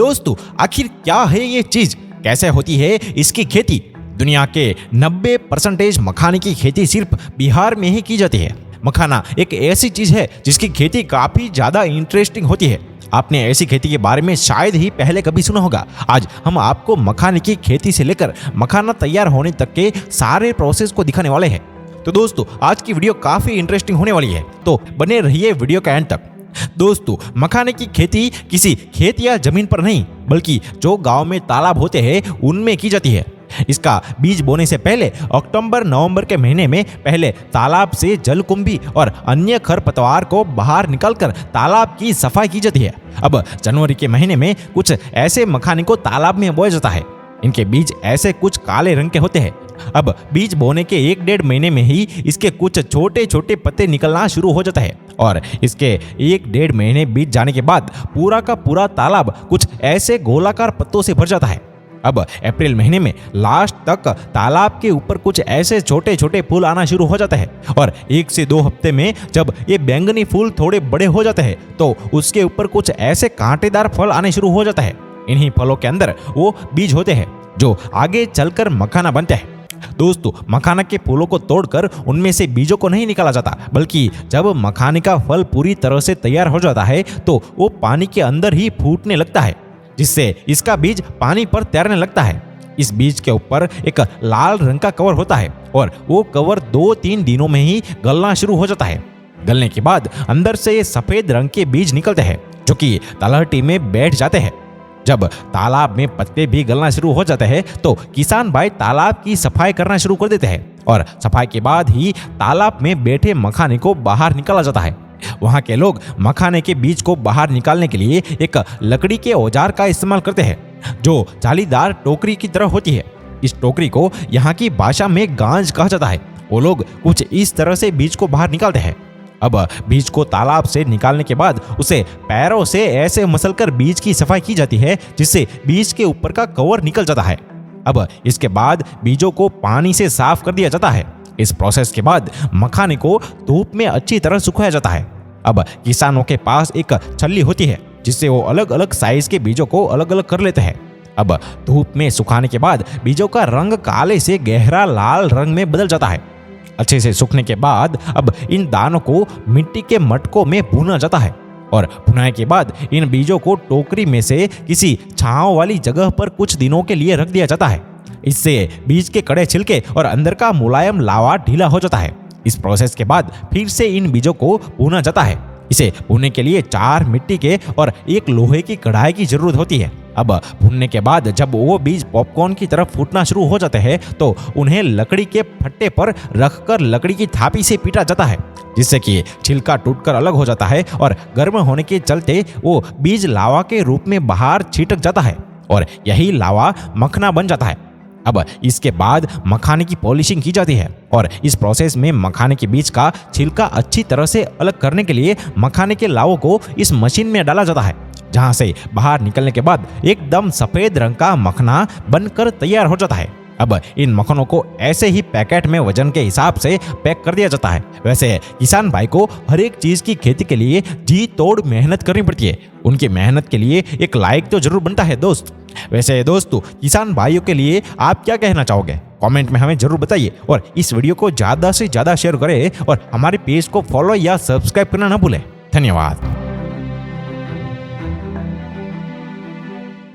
दोस्तों, आखिर क्या है ये चीज, कैसे होती है इसकी खेती? दुनिया के 90% मखाने की खेती सिर्फ बिहार में ही की जाती है। मखाना एक ऐसी चीज है जिसकी खेती काफी ज्यादा इंटरेस्टिंग होती है। आपने ऐसी खेती के बारे में शायद ही पहले कभी सुना होगा। आज हम आपको मखाने की खेती से लेकर मखाना तैयार होने तक के सारे प्रोसेस को दिखाने वाले हैं। तो दोस्तों, आज की वीडियो काफी इंटरेस्टिंग होने वाली है, तो बने रहिए वीडियो का एंड तक। दोस्तों, मखाने की खेती किसी खेत या जमीन पर नहीं, बल्कि जो गांव में तालाब होते हैं उनमें की जाती है। इसका बीज बोने से पहले अक्टूबर-नवंबर के महीने में पहले तालाब से जलकुंभी और अन्य खरपतवार को बाहर निकालकर तालाब की सफाई की जाती है। अब जनवरी के महीने में कुछ ऐसे मखाने को तालाब में बोया जाता है। इनके बीज ऐसे कुछ काले रंग के होते हैं। अब बीज बोने के 1-1.5 महीने में ही इसके कुछ छोटे छोटे पत्ते निकलना शुरू हो जाता है और इसके 1-1.5 महीने बीत जाने के बाद पूरा का पूरा तालाब कुछ ऐसे गोलाकार पत्तों से भर जाता है। अब अप्रैल महीने में लास्ट तक तालाब के ऊपर कुछ ऐसे छोटे छोटे फूल आना शुरू हो जाते हैं और 1 से 2 हफ्ते में जब ये बैंगनी फूल थोड़े बड़े हो जाते हैं तो उसके ऊपर कुछ ऐसे कांटेदार फल आने शुरू हो जाता है। इन्हीं फलों के अंदर वो बीज होते हैं जो आगे चलकर मखाना बनते हैं। दोस्तों, मखाना के फूलों को तोड़कर उनमें से बीजों को नहीं निकाला जाता, बल्कि जब मखाने का फल पूरी तरह से तैयार हो जाता है तो वो पानी के अंदर ही फूटने लगता है, जिससे इसका बीज पानी पर तैरने लगता है। इस बीज के ऊपर एक लाल रंग का कवर होता है और वो कवर 2-3 दिनों में ही गलना शुरू हो जाता है। गलने के बाद अंदर से ये सफेद रंग के बीज निकलते हैं जो कि तलहटी में बैठ जाते हैं। जब तालाब में पत्ते भी गलना शुरू हो जाते हैं तो किसान भाई तालाब की सफाई करना शुरू कर देते हैं और सफाई के बाद ही तालाब में बैठे मखाने को बाहर निकाला जाता है। वहाँ के लोग मखाने के बीज को बाहर निकालने के लिए एक लकड़ी के औजार का इस्तेमाल करते हैं जो जालीदार टोकरी की तरह होती है। इस टोकरी को यहाँ की भाषा में गांज कहा जाता है। वो लोग कुछ इस तरह से बीज को बाहर निकालते हैं। अब बीज को तालाब से निकालने के बाद उसे पैरों से ऐसे मसलकर बीज की सफाई की जाती है जिससे बीज के ऊपर का कवर निकल जाता है। अब इसके बाद बीजों को पानी से साफ कर दिया जाता है। इस प्रोसेस के बाद मखाने को धूप में अच्छी तरह सुखाया जाता है। अब किसानों के पास एक छल्ली होती है जिससे वो अलग अलग साइज के बीजों को अलग अलग कर लेते हैं। अब धूप में सुखाने के बाद बीजों का रंग काले से गहरा लाल रंग में बदल जाता है। अच्छे से सूखने के बाद अब इन दानों को मिट्टी के मटकों में भुना जाता है और भुनाई के बाद इन बीजों को टोकरी में से किसी छांव वाली जगह पर कुछ दिनों के लिए रख दिया जाता है। इससे बीज के कड़े छिलके और अंदर का मुलायम लावा ढीला हो जाता है। इस प्रोसेस के बाद फिर से इन बीजों को भुना जाता है। इसे भुनने के लिए 4 मिट्टी के और 1 लोहे की कढ़ाई की जरूरत होती है। अब भुनने के बाद जब वो बीज पॉपकॉर्न की तरफ फूटना शुरू हो जाते हैं तो उन्हें लकड़ी के फट्टे पर रखकर लकड़ी की थापी से पीटा जाता है, जिससे कि छिलका टूटकर अलग हो जाता है और गर्म होने के चलते वो बीज लावा के रूप में बाहर छिटक जाता है और यही लावा मखना बन जाता है। अब इसके बाद मखाने की पॉलिशिंग की जाती है और इस प्रोसेस में मखाने के बीज का छिलका अच्छी तरह से अलग करने के लिए मखाने के लावों को इस मशीन में डाला जाता है, जहां से बाहर निकलने के बाद एकदम सफेद रंग का मखना बनकर तैयार हो जाता है। अब इन मखनों को ऐसे ही पैकेट में वजन के हिसाब से पैक कर दिया जाता है। वैसे किसान भाई को हर एक चीज की खेती के लिए जी तोड़ मेहनत करनी पड़ती है। उनकी मेहनत के लिए एक लाइक तो जरूर बनता है दोस्त। वैसे दोस्तों, किसान भाइयों के लिए आप क्या कहना चाहोगे? कमेंट में हमें जरूर बताइए और इस वीडियो को ज्यादा से ज्यादा शेयर करें और हमारे पेज को फॉलो या सब्सक्राइब करना ना भूलें। धन्यवाद।